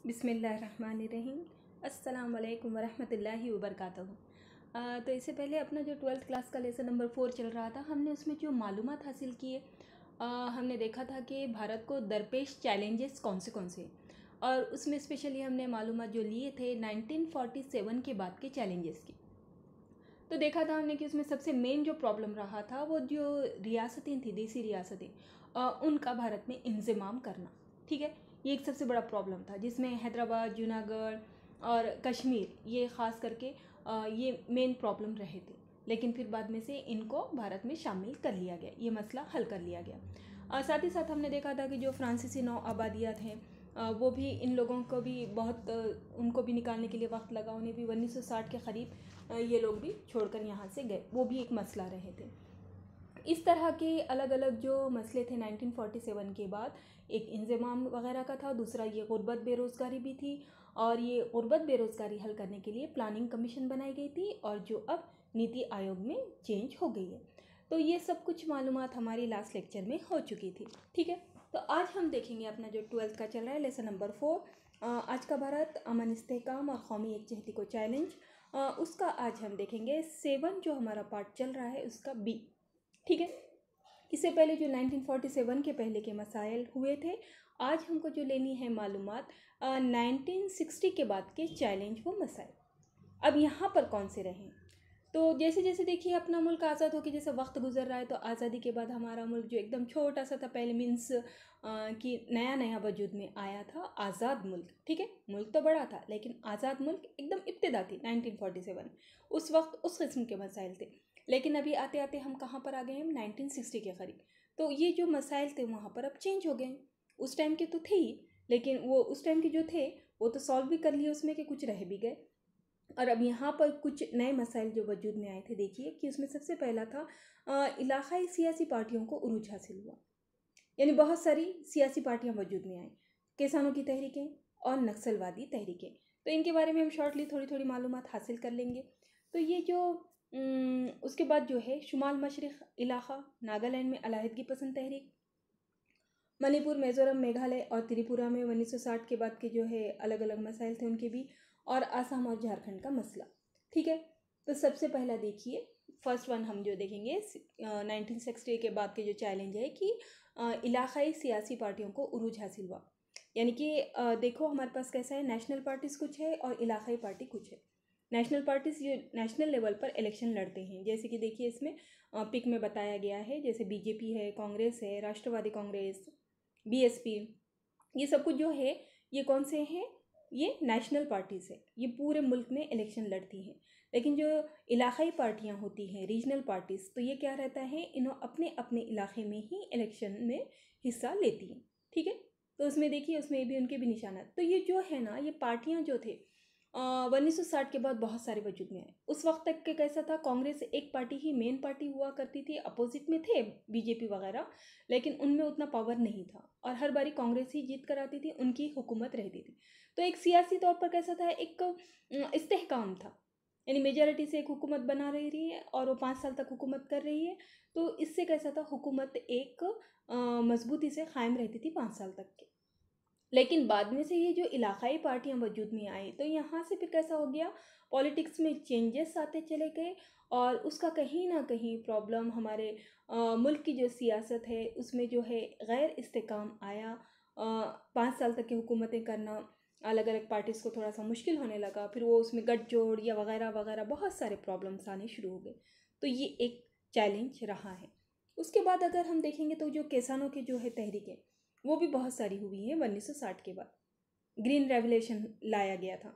बिस्मिल्लाहिर्रहमानिर्रहीम। अस्सलाम वालेकुम वरहमतुल्लाहि वबरकातुहू। तो इससे पहले अपना जो 12th क्लास का लेसन नंबर 4 चल रहा था, हमने उसमें जो मालूमात हासिल किए, हमने देखा था कि भारत को दरपेश चैलेंजेस कौन से हैं। और उसमें स्पेशली हमने मालूमात जो लिए थे 1947 के बाद के चैलेंजेस की। तो देखा था हमने कि उसमें सबसे मेन जो प्रॉब्लम रहा था वो जो रियासतें थी, देसी रियासतें, उनका भारत में इंज़माम करना। ठीक है, ये एक सबसे बड़ा प्रॉब्लम था जिसमें हैदराबाद, जूनागढ़ और कश्मीर ये ख़ास करके ये मेन प्रॉब्लम रहे थे। लेकिन फिर बाद में से इनको भारत में शामिल कर लिया गया, ये मसला हल कर लिया गया। साथ ही साथ हमने देखा था कि जो फ्रांसीसी नौ आबादियात हैं, वो भी इन लोगों को भी बहुत उनको भी निकालने के लिए वक्त लगा। उन्हें भी 1960 के करीब ये लोग भी छोड़कर यहाँ से गए, वो भी एक मसला रहे थे। इस तरह के अलग अलग जो मसले थे 1947 के बाद, एक इंज़माम वगैरह का था, दूसरा ये गुर्बत बेरोज़गारी भी थी। और ये गुर्बत बेरोज़गारी हल करने के लिए प्लानिंग कमीशन बनाई गई थी और जो अब नीति आयोग में चेंज हो गई है। तो ये सब कुछ मालूमात हमारी लास्ट लेक्चर में हो चुकी थी। ठीक है, तो आज हम देखेंगे अपना जो 12th का चल रहा है लेसन नंबर 4, आज का भारत, अमन इस्तेहकाम और कौमी एकजहती को चैलेंज। उसका आज हम देखेंगे 7 जो हमारा पार्ट चल रहा है उसका बी। ठीक है, इससे पहले जो 1947 के पहले के मसाइल हुए थे, आज हमको जो लेनी है मालूमात 1960 के बाद के चैलेंज वो मसाइल अब यहाँ पर कौन से रहे। तो जैसे जैसे देखिए अपना मुल्क आज़ाद होकर जैसे वक्त गुजर रहा है, तो आज़ादी के बाद हमारा मुल्क जो एकदम छोटा सा था पहले, मीन्स कि नया नया वजूद में आया था आज़ाद मुल्क। ठीक है, मुल्क तो बड़ा था लेकिन आज़ाद मुल्क एकदम इब्तिदा थी 1947। उस वक्त उस किस्म के मसाइल थे। लेकिन अभी आते आते हम कहाँ पर आ गए हम 1960 के करीब। तो ये जो मसाइल थे वहाँ पर अब चेंज हो गए। उस टाइम के तो थे ही, लेकिन वो उस टाइम के जो थे वो तो सॉल्व भी कर लिए उसमें, कि कुछ रह भी गए। और अब यहाँ पर कुछ नए मसाइल जो वजूद में आए थे, देखिए कि उसमें सबसे पहला था इलाक़ाई सियासी पार्टियों को उरूज हासिल हुआ। यानी बहुत सारी सियासी पार्टियाँ वजूद में आई, किसानों की तहरीकें और नक्सलवादी तहरीकें। तो इनके बारे में हम शॉर्टली थोड़ी थोड़ी मालूमात हासिल कर लेंगे। तो ये जो उसके बाद जो है शुमाल मशरिक़ इलाक़ा, नागालैंड में अलाहिदगी पसंद तहरीक, मणिपुर, मिज़ोरम, मेघालय और त्रिपुरा में 1960 के बाद के जो है अलग अलग मसाइल थे उनके भी, और आसाम और झारखंड का मसला। ठीक है, तो सबसे पहला देखिए फर्स्ट वन हम जो देखेंगे 1960 के बाद के जो चैलेंज है कि इलाक़ाई सियासी पार्टियों को उरूज हासिल हुआ। यानी कि देखो हमारे पास कैसा है, नेशनल पार्टीज़ कुछ है और इलाक़ाई पार्टी कुछ है। नेशनल पार्टीज़ जो नेशनल लेवल पर इलेक्शन लड़ते हैं, जैसे कि देखिए इसमें पिक में बताया गया है, जैसे बीजेपी है, कांग्रेस है, राष्ट्रवादी कांग्रेस, बीएसपी, ये सब कुछ जो है ये कौन से हैं, ये नेशनल पार्टीज़ है, ये पूरे मुल्क में इलेक्शन लड़ती हैं। लेकिन जो इलाक़ाई पार्टियां होती हैं, रीजनल पार्टीज़, तो ये क्या रहता है, इन्हों अपने अपने इलाके में ही इलेक्शन में हिस्सा लेती हैं। ठीक है, तो उसमें देखिए उसमें भी उनके भी निशानात। तो ये जो है ना, ये पार्टियां जो थे 1960 के बाद बहुत सारे वजूद में आए। उस वक्त तक के कैसा था, कांग्रेस एक पार्टी ही मेन पार्टी हुआ करती थी, अपोजिट में थे बीजेपी वगैरह, लेकिन उनमें उतना पावर नहीं था और हर बारी कांग्रेस ही जीत कर आती थी, उनकी हुकूमत रहती थी। तो एक सियासी तौर पर कैसा था, एक इस्तेहकाम था, यानी मेजॉरिटी से एक हुकूमत बना रही है और वो 5 साल तक हुकूमत कर रही है। तो इससे कैसा था, हुकूमत एक मजबूती से कायम रहती थी 5 साल तक के। लेकिन बाद में से ये जो इलाक़ाई पार्टियां वजूद में आई, तो यहाँ से फिर कैसा हो गया, पॉलिटिक्स में चेंजेस आते चले गए और उसका कहीं ना कहीं प्रॉब्लम हमारे मुल्क की जो सियासत है उसमें जो है गैर इस्तेकाम आया। 5 साल तक की हुकूमतें करना अलग अलग पार्टीज़ को थोड़ा सा मुश्किल होने लगा, फिर वो उसमें गठजोड़ या वगैरह वगैरह बहुत सारे प्रॉब्लम्स आने शुरू हो गए। तो ये एक चैलेंज रहा है। उसके बाद अगर हम देखेंगे तो जो किसानों की जो है तहरीकें, वो भी बहुत सारी हुई हैं 1960 के बाद। ग्रीन रेवोल्यूशन लाया गया था,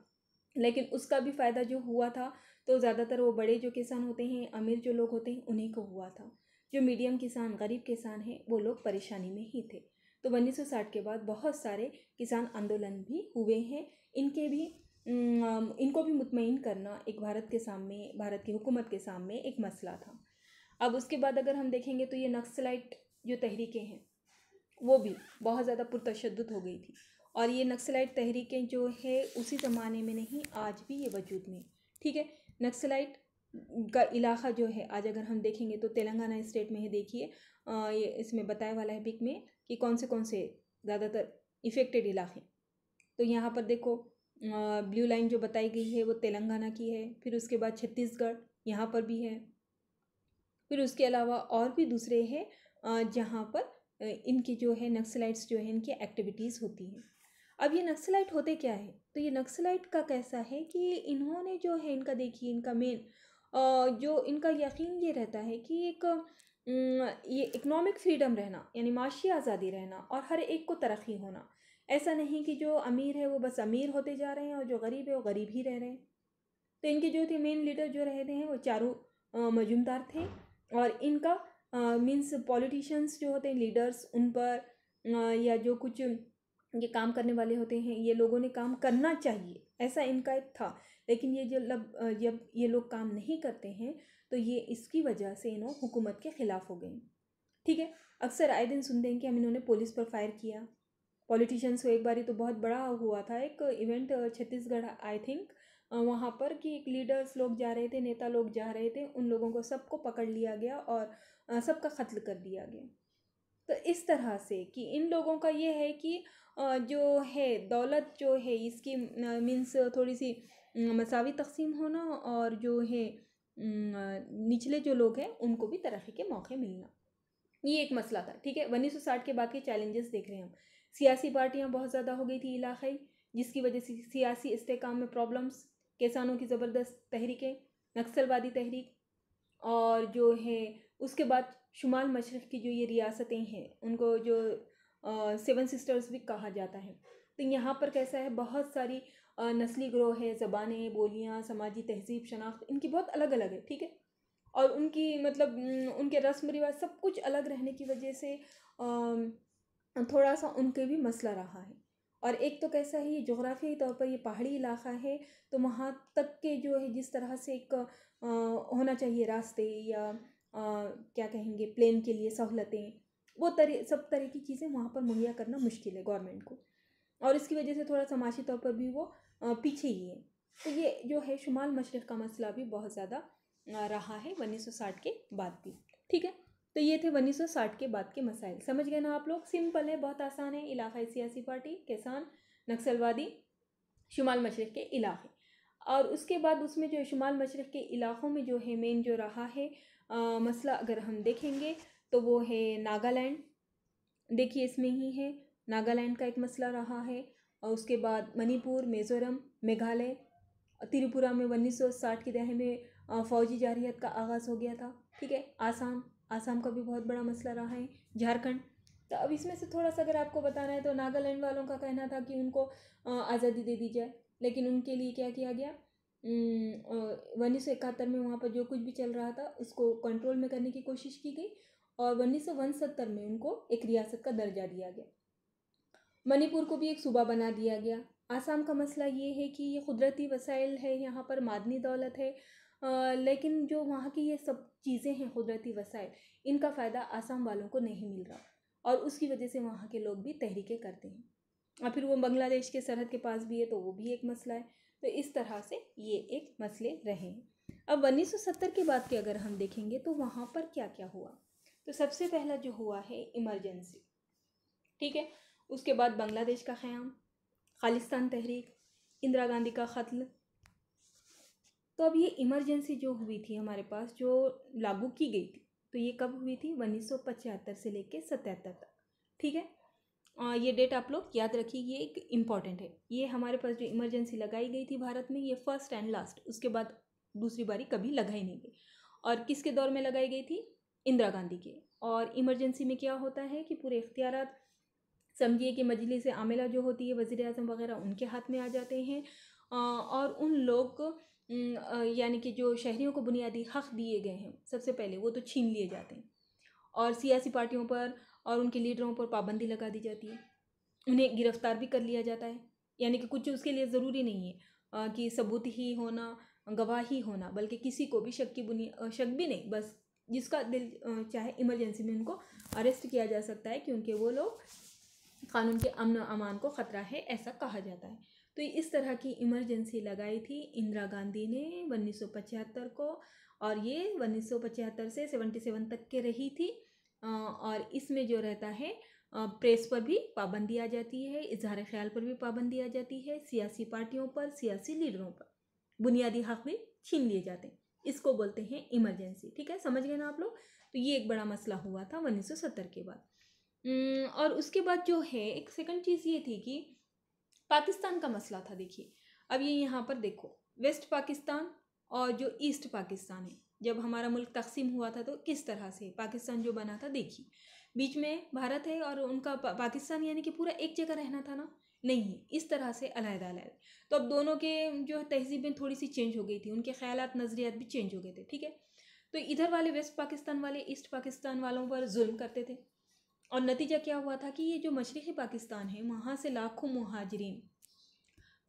लेकिन उसका भी फ़ायदा जो हुआ था तो ज़्यादातर वो बड़े जो किसान होते हैं, अमीर जो लोग होते हैं, उन्हीं को हुआ था। जो मीडियम किसान, गरीब किसान हैं, वो लोग परेशानी में ही थे। तो 1960 के बाद बहुत सारे किसान आंदोलन भी हुए हैं। इनको भी मुतमईन करना एक भारत के सामने, भारत की हुकूमत के सामने एक मसला था। अब उसके बाद अगर हम देखेंगे तो ये नक्सलाइट जो तहरीकें हैं वो भी बहुत ज़्यादा पुरतशद्दुद हो गई थी। और ये नक्सलाइट तहरीकें जो है उसी ज़माने में नहीं, आज भी ये वजूद में। ठीक है, नक्सलाइट का इलाक़ा जो है आज अगर हम देखेंगे तो तेलंगाना स्टेट में है। देखिए ये इसमें बताया वाला है पिक में कि कौन से ज़्यादातर इफ़ेक्टेड इलाक़े। तो यहाँ पर देखो ब्लू लाइन जो बताई गई है वो तेलंगाना की है, फिर उसके बाद छत्तीसगढ़ यहाँ पर भी है, फिर उसके अलावा और भी दूसरे हैं जहाँ पर इनकी जो है नक्सलाइट्स जो है इनकी एक्टिविटीज़ होती हैं। अब ये नक्सलाइट होते क्या है, तो ये नक्सलाइट का कैसा है कि इन्होंने जो है इनका देखिए इनका मेन जो इनका यकीन ये रहता है कि एक ये इकोनॉमिक फ्रीडम रहना यानी माशी आज़ादी रहना और हर एक को तरक्की होना। ऐसा नहीं कि जो अमीर है वो बस अमीर होते जा रहे हैं और जो गरीब है वो गरीब ही रह रहे हैं। तो इनके जो थे मेन लीडर जो रहते हैं वो चारों मजूमदार थे और इनका मीन्स पॉलिटिशियंस जो होते हैं लीडर्स उन पर या जो कुछ ये काम करने वाले होते हैं ये लोगों ने काम करना चाहिए ऐसा इनका एक था। लेकिन ये जब ये लोग काम नहीं करते हैं तो ये इसकी वजह से इन्हों हुकूमत के ख़िलाफ़ हो गए। ठीक है, अक्सर आए दिन सुनते हैं कि हम इन्होंने पुलिस पर फायर किया, पॉलिटिशियंस को। एक बारी तो बहुत बड़ा हुआ था एक इवेंट छत्तीसगढ़ आई थिंक, वहाँ पर कि एक लीडर्स लोग जा रहे थे, नेता लोग जा रहे थे, उन लोगों को सबको पकड़ लिया गया और सबका कत्ल कर दिया गया। तो इस तरह से कि इन लोगों का ये है कि जो है दौलत जो है इसकी मीन्स थोड़ी सी मसावी तकसीम होना और जो है निचले जो लोग हैं उनको भी तरक्की के मौके मिलना, ये एक मसला था। ठीक है, 1960 के बाद के चैलेंजेस देख रहे हैं हम। सियासी पार्टियां बहुत ज़्यादा हो गई थी इलाक़ाई, जिसकी वजह से सियासी इस्तेकाम में प्रॉब्लम्स, किसानों की ज़बरदस्त तहरीकें, नक्सलवादी तहरीक, और जो है उसके बाद शुमाल मशरक़ की जो ये रियासतें हैं उनको जो 7 सिस्टर्स भी कहा जाता है। तो यहाँ पर कैसा है बहुत सारी नस्ली ग्रोह है, ज़बानें, बोलियाँ, समाजी तहज़ीब, शनाख्त इनकी बहुत अलग अलग है। ठीक है, और उनकी मतलब उनके रस्म रिवाज सब कुछ अलग रहने की वजह से थोड़ा सा उनके भी मसला रहा है। और एक तो कैसा है ये जोग्राफियाई तौर पर ये पहाड़ी इलाका है, तो वहाँ तक के जो है जिस तरह से एक होना चाहिए रास्ते या क्या कहेंगे प्लेन के लिए सहूलतें, वो सब तरह की चीज़ें वहाँ पर मुहैया करना मुश्किल है गवर्नमेंट को, और इसकी वजह से थोड़ा समाजी तौर पर भी वो पीछे ही है। तो ये जो है शुमाल मशरक़ का मसला भी बहुत ज़्यादा रहा है 1960 के बाद भी। ठीक है, तो ये थे 1960 के बाद के मसाइल। समझ गए ना आप लोग? सिंपल है, बहुत आसान है। इलाक़ाई सियासी पार्टी, किसान, नक्सलवादी, शुमाल मशरक़ के इलाक़े। और उसके बाद उसमें जो शुमाल मशरक़ के इलाक़ों में जो है मेन जो रहा है मसला अगर हम देखेंगे तो वो है नागालैंड। देखिए इसमें ही है, नागालैंड का एक मसला रहा है। और उसके बाद मणिपुर, मिज़ोरम, मेघालय, त्रिपुरा में 1960 की दहर में फ़ौजी जारहियत का आगाज़ हो गया था। ठीक है, आसाम का भी बहुत बड़ा मसला रहा है, झारखंड। तो अब इसमें से थोड़ा सा अगर आपको बताना है तो नागालैंड वालों का कहना था कि उनको आज़ादी दे दी जाए, लेकिन उनके लिए क्या किया गया 1971 में वहाँ पर जो कुछ भी चल रहा था उसको कंट्रोल में करने की कोशिश की गई और 1969 में उनको एक रियासत का दर्जा दिया गया। मणिपुर को भी एक सूबा बना दिया गया। आसाम का मसला ये है कि ये कुदरती वसाइल है, यहाँ पर मादनी दौलत है, लेकिन जो वहाँ की ये सब चीज़ें हैं कुदरती वसाइल, इनका फ़ायदा आसाम वालों को नहीं मिल रहा और उसकी वजह से वहाँ के लोग भी तहरीकें करते हैं। और फिर वो बांग्लादेश के सरहद के पास भी है तो वो भी एक मसला है। तो इस तरह से ये एक मसले रहे हैं। अब 1970 के बाद के अगर हम देखेंगे तो वहाँ पर क्या क्या हुआ, तो सबसे पहला जो हुआ है इमरजेंसी। ठीक है, उसके बाद बांग्लादेश का क़याम, खालिस्तान तहरीक, इंदिरा गांधी का कत्ल। तो अब ये इमरजेंसी जो हुई थी हमारे पास जो लागू की गई थी, तो ये कब हुई थी 1975 से लेके 77 तक। ठीक है, ये डेट आप लोग याद रखिए, ये एक इम्पॉर्टेंट है। ये हमारे पास जो इमरजेंसी लगाई गई थी भारत में, ये फर्स्ट एंड लास्ट, उसके बाद दूसरी बारी कभी लगाई नहीं गई। और किसके दौर में लगाई गई थी? इंदिरा गांधी के। और इमरजेंसी में क्या होता है कि पूरे इख्तियारात समझिए कि मजलिस आमिला जो होती है, वज़ीर आज़म वगैरह, उनके हाथ में आ जाते हैं और उन लोग यानी कि जो शहरियों को बुनियादी हक़ दिए गए हैं सबसे पहले वो तो छीन लिए जाते हैं और सियासी पार्टियों पर और उनके लीडरों पर पाबंदी लगा दी जाती है, उन्हें गिरफ़्तार भी कर लिया जाता है। यानी कि कुछ उसके लिए ज़रूरी नहीं है कि सबूत ही होना, गवाह ही होना, बल्कि किसी को भी शक भी नहीं, बस जिसका दिल चाहे इमरजेंसी में उनको अरेस्ट किया जा सकता है क्योंकि वो लोग कानून के अमन अमान को ख़तरा है, ऐसा कहा जाता है। तो इस तरह की इमरजेंसी लगाई थी इंदिरा गांधी ने 1975 को और ये 1975 से 77 तक के रही थी। और इसमें जो रहता है प्रेस पर भी पाबंदी आ जाती है, इजहार ख्याल पर भी पाबंदी आ जाती है, सियासी पार्टियों पर, सियासी लीडरों पर बुनियादी हक भी छीन लिए जाते हैं। इसको बोलते हैं इमरजेंसी। ठीक है, समझ गए ना आप लोग। तो ये एक बड़ा मसला हुआ था 1970 के बाद। और उसके बाद जो है एक सेकंड चीज़ ये थी कि पाकिस्तान का मसला था। देखिए अब ये यहाँ पर देखो, वेस्ट पाकिस्तान और जो ईस्ट पाकिस्तान है, जब हमारा मुल्क तकसीम हुआ था तो किस तरह से पाकिस्तान जो बना था, देखिए बीच में भारत है और उनका पाकिस्तान यानी कि पूरा एक जगह रहना था ना, नहीं, इस तरह से अलग अलग। तो अब दोनों के जो तहजीबें थोड़ी सी चेंज हो गई थी, उनके ख्यालात नज़रियात भी चेंज हो गए थे। ठीक है, तो इधर वाले वेस्ट पाकिस्तान वाले ईस्ट पाकिस्तान वालों पर जुल्म करते थे, और नतीजा क्या हुआ था कि ये जो मशरक़ी पाकिस्तान है, वहाँ से लाखों मुहाजिरीन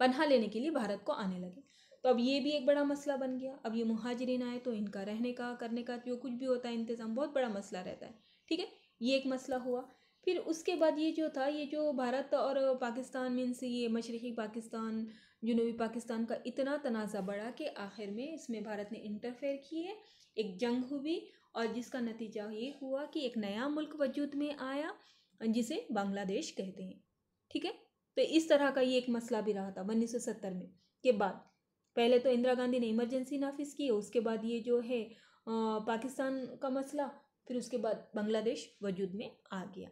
पनाह लेने के लिए भारत को आने लगे। तो अब ये भी एक बड़ा मसला बन गया। अब ये मुहाजिरीन आए तो इनका रहने का, करने का, जो कुछ भी होता है इंतज़ाम, बहुत बड़ा मसला रहता है। ठीक है, ये एक मसला हुआ। फिर उसके बाद ये जो था, ये जो भारत और पाकिस्तान मीन्स ये मशरक़ी पाकिस्तान, जनूबी पाकिस्तान का इतना तनाज़ा बढ़ा कि आखिर में इसमें भारत ने इंटरफेयर किए, एक जंग हुई, और जिसका नतीजा ये हुआ कि एक नया मुल्क वजूद में आया जिसे बांग्लादेश कहते हैं। ठीक है, तो इस तरह का ये एक मसला भी रहा था 1970 में के बाद। पहले तो इंदिरा गांधी ने इमरजेंसी नाफिज की, उसके बाद ये जो है पाकिस्तान का मसला, फिर उसके बाद बांग्लादेश वजूद में आ गया।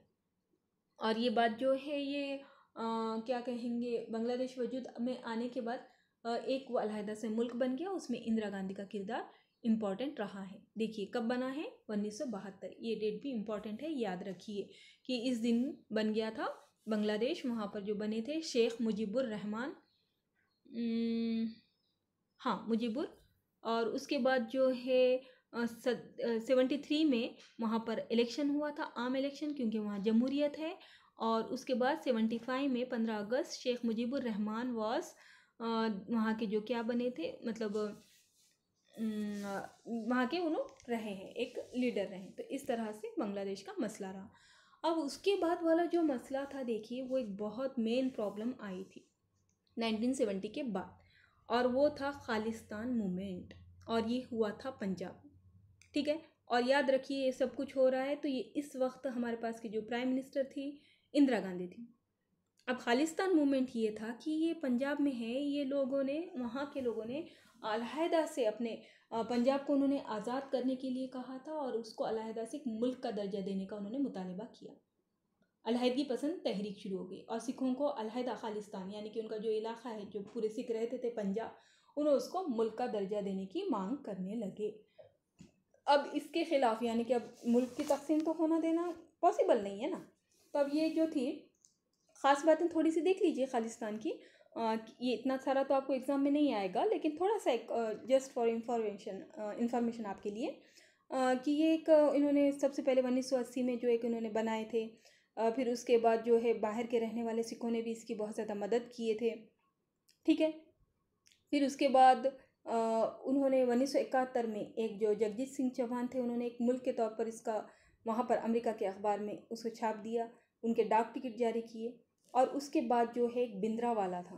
और ये बात जो है ये क्या कहेंगे, बांग्लादेश वजूद में आने के बाद एक वो अलहदा से मुल्क बन गया। उसमें इंदिरा गांधी का किरदार इम्पॉर्टेंट रहा है। देखिए कब बना है, 1972। ये डेट भी इम्पॉर्टेंट है, याद रखिए कि इस दिन बन गया था बांग्लादेश। वहाँ पर जो बने थे शेख मुजीबुर रहमान, हाँ मुजीबुर। और उसके बाद जो है 73 में वहाँ पर इलेक्शन हुआ था, आम इलेक्शन, क्योंकि वहाँ जमहूरियत है। और उसके बाद 75 में 15 अगस्त शेख मुजीबुर रहमान वॉज वहाँ के जो क्या बने थे, मतलब वहाँ के उन्होंने रहे हैं, एक लीडर रहे। तो इस तरह से बांग्लादेश का मसला रहा। अब उसके बाद वाला जो मसला था, देखिए वो एक बहुत मेन प्रॉब्लम आई थी 1970 के बाद, और वो था खालिस्तान मूवमेंट, और ये हुआ था पंजाब। ठीक है, और याद रखिए ये सब कुछ हो रहा है तो ये इस वक्त हमारे पास की जो प्राइम मिनिस्टर थी इंदिरा गांधी थी। अब खालिस्तान मूवमेंट ये था कि ये पंजाब में है, ये लोगों ने, वहाँ के लोगों ने अलहदा से अपने पंजाब को उन्होंने आज़ाद करने के लिए कहा था, और उसको अलहदा से एक मुल्क का दर्जा देने का उन्होंने मुतालबा किया। अलहदगी पसंद तहरीक शुरू हो गई, और सिखों को अलहदा खालिस्तान यानी कि उनका जो इलाका है, जो पूरे सिख रहते थे पंजाब, उन्होंने उसको मुल्क का दर्जा देने की मांग करने लगे। अब इसके खिलाफ यानी कि अब मुल्क की तकसीम तो होना देना पॉसिबल नहीं है ना। तो अब ये जो थी ख़ास बातें थोड़ी सी देख लीजिए खालिस्तान की। ये इतना सारा तो आपको एग्ज़ाम में नहीं आएगा, लेकिन थोड़ा सा एक जस्ट फॉर इंफॉर्मेशन आपके लिए कि ये एक इन्होंने सबसे पहले 1980 में जो एक इन्होंने बनाए थे। फिर उसके बाद जो है बाहर के रहने वाले सिखों ने भी इसकी बहुत ज़्यादा मदद किए थे। ठीक है, फिर उसके बाद उन्होंने 1971 में एक जो जगजीत सिंह चौहान थे, उन्होंने एक मुल्क के तौर पर इसका वहाँ पर अमेरिका के अखबार में उसको छाप दिया, उनके डाक टिकट जारी किए। और उसके बाद जो है एक भिंडरावाला था,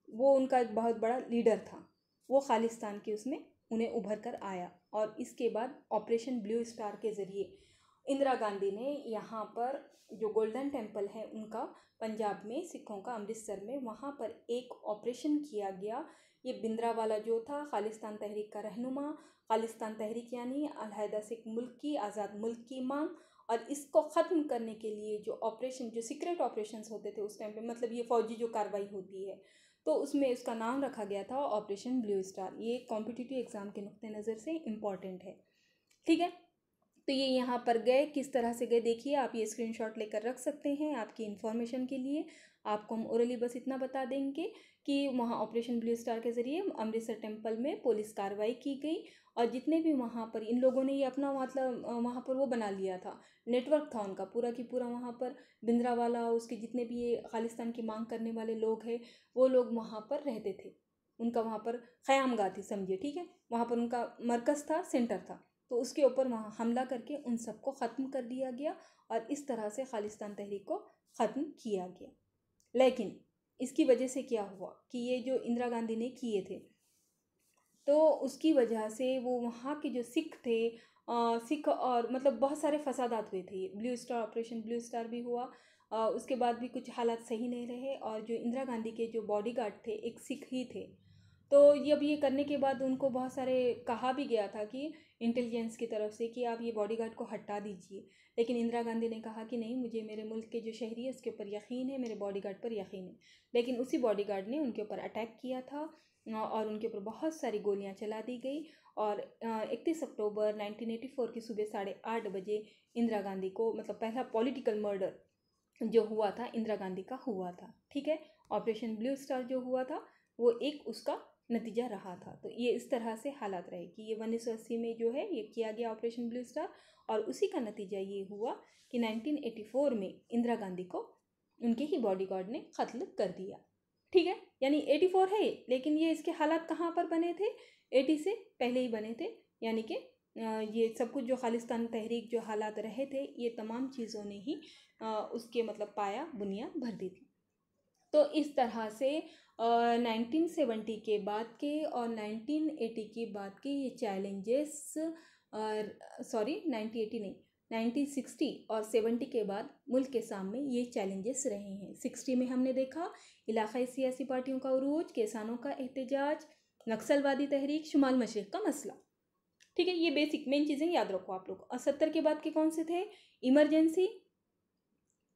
वो उनका एक बहुत बड़ा लीडर था, वो खालिस्तान के उसमें उन्हें उभर कर आया। और इसके बाद ऑपरेशन ब्लू स्टार के ज़रिए इंदिरा गांधी ने यहाँ पर जो गोल्डन टेम्पल है उनका, पंजाब में सिखों का, अमृतसर में, वहाँ पर एक ऑपरेशन किया गया। ये भिंडरावाला जो था खालिस्तान तहरीक का रहनुमा, खालिस्तान तहरीक यानी अलहदा से एक मुल्क की, आज़ाद मुल्क की मांग, और इसको ख़त्म करने के लिए जो ऑपरेशन, जो सीक्रेट ऑपरेशंस होते थे उस टाइम पे, मतलब ये फ़ौजी जो कार्रवाई होती है, तो उसमें इसका नाम रखा गया था ऑपरेशन ब्लू स्टार। ये कॉम्पिटिटिव एग्ज़ाम के नुक्ते नज़र से इम्पॉर्टेंट है। ठीक है, तो ये यहाँ पर गए, किस तरह से गए देखिए, आप ये स्क्रीनशॉट लेकर रख सकते हैं आपकी इन्फॉर्मेशन के लिए। आपको हम ओरली बस इतना बता देंगे कि वहाँ ऑपरेशन ब्लू स्टार के ज़रिए अमृतसर टेम्पल में पुलिस कार्रवाई की गई, और जितने भी वहाँ पर इन लोगों ने ये अपना मतलब वहाँ पर वो बना लिया था, नेटवर्क था उनका पूरा की पूरा। वहाँ पर भिंडरावाला, उसके जितने भी ये खालिस्तान की मांग करने वाले लोग हैं, वो लोग वहाँ पर रहते थे, उनका वहाँ पर क़यामगाह थी, समझिए। ठीक है, वहाँ पर उनका मरकज़ था, सेंटर था, तो उसके ऊपर वहाँ हमला करके उन सबको ख़त्म कर दिया गया, और इस तरह से खालिस्तान तहरीक को ख़त्म किया गया। लेकिन इसकी वजह से क्या हुआ कि ये जो इंदिरा गांधी ने किए थे, तो उसकी वजह से वो वहाँ के जो सिख थे, सिख और मतलब बहुत सारे फसादात हुए थे। Blue star, operation blue star भी हुआ। उसके बाद भी कुछ हालात सही नहीं रहे, और जो इंदिरा गांधी के जो बॉडीगार्ड थे एक सिख ही थे। तो ये करने के बाद उनको बहुत सारे कहा भी गया था कि इंटेलिजेंस की तरफ से कि आप ये बॉडीगार्ड को हटा दीजिए, लेकिन इंदिरा गांधी ने कहा कि नहीं, मुझे मेरे मुल्क के जो शहरी है उसके ऊपर यकीन है, मेरे बॉडीगार्ड पर यकीन है। लेकिन उसी बॉडीगार्ड ने उनके ऊपर अटैक किया था और उनके ऊपर बहुत सारी गोलियां चला दी गई। और 31 अक्टूबर 1984 की सुबह 8:30 बजे इंदिरा गांधी को, मतलब पहला पॉलिटिकल मर्डर जो हुआ था इंदिरा गांधी का हुआ था। ठीक है, ऑपरेशन ब्लू स्टार जो हुआ था वो एक उसका नतीजा रहा था। तो ये इस तरह से हालात रहे कि ये 1980 में जो है ये किया गया ऑपरेशन ब्लू स्टार, और उसी का नतीजा ये हुआ कि 1984 में इंदिरा गांधी को उनके ही बॉडीगार्ड ने कत्ल कर दिया। ठीक है, यानी 84 है, लेकिन ये इसके हालात कहाँ पर बने थे, 80 से पहले ही बने थे। यानी कि ये सब कुछ जो खालिस्तान तहरीक जो हालात रहे थे, ये तमाम चीज़ों ने ही उसके मतलब पाया बुनियाद भर दी थी। तो इस तरह से 1970 के बाद के और 1980 के बाद के ये चैलेंजेस, सॉरी 1980 नहीं, 1960 और 70 के बाद मुल्क के सामने ये चैलेंजेस रहे हैं। 60 में हमने देखा इलाक़ाई सियासी पार्टियों का उरूज, किसानों का एहतजाज, नक्सलवादी तहरीक, शुमाल मशरिक़ का मसला। ठीक है, ये बेसिक मेन चीज़ें याद रखो आप लोग। और 70 के बाद के कौन से थे, इमरजेंसी,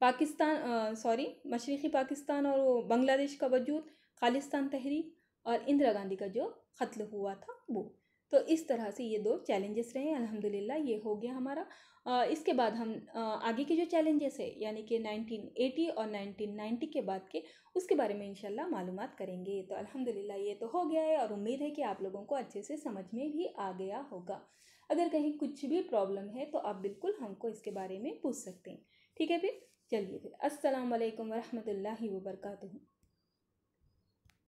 पाकिस्तान, सॉरी मशरक़ी पाकिस्तान और वो बांग्लादेश का वजूद, खालिस्तान तहरीक, और इंदिरा गांधी का जो कत्ल हुआ था वो। तो इस तरह से ये 2 चैलेंजेस रहे। अल्हम्दुलिल्लाह ये हो गया हमारा। इसके बाद हम आगे के जो चैलेंजेस है यानी कि 1980 और 1990 के बाद के, उसके बारे में इंशाल्लाह मालूमात करेंगे। तो अल्हम्दुलिल्लाह ये तो हो गया है, और उम्मीद है कि आप लोगों को अच्छे से समझ में भी आ गया होगा। अगर कहीं कुछ भी प्रॉब्लम है तो आप बिल्कुल हमको इसके बारे में पूछ सकते हैं। ठीक है फिर, चलिए फिर, अस्सलाम वालेकुम वरहमतुल्लाहि वबरकातुहू।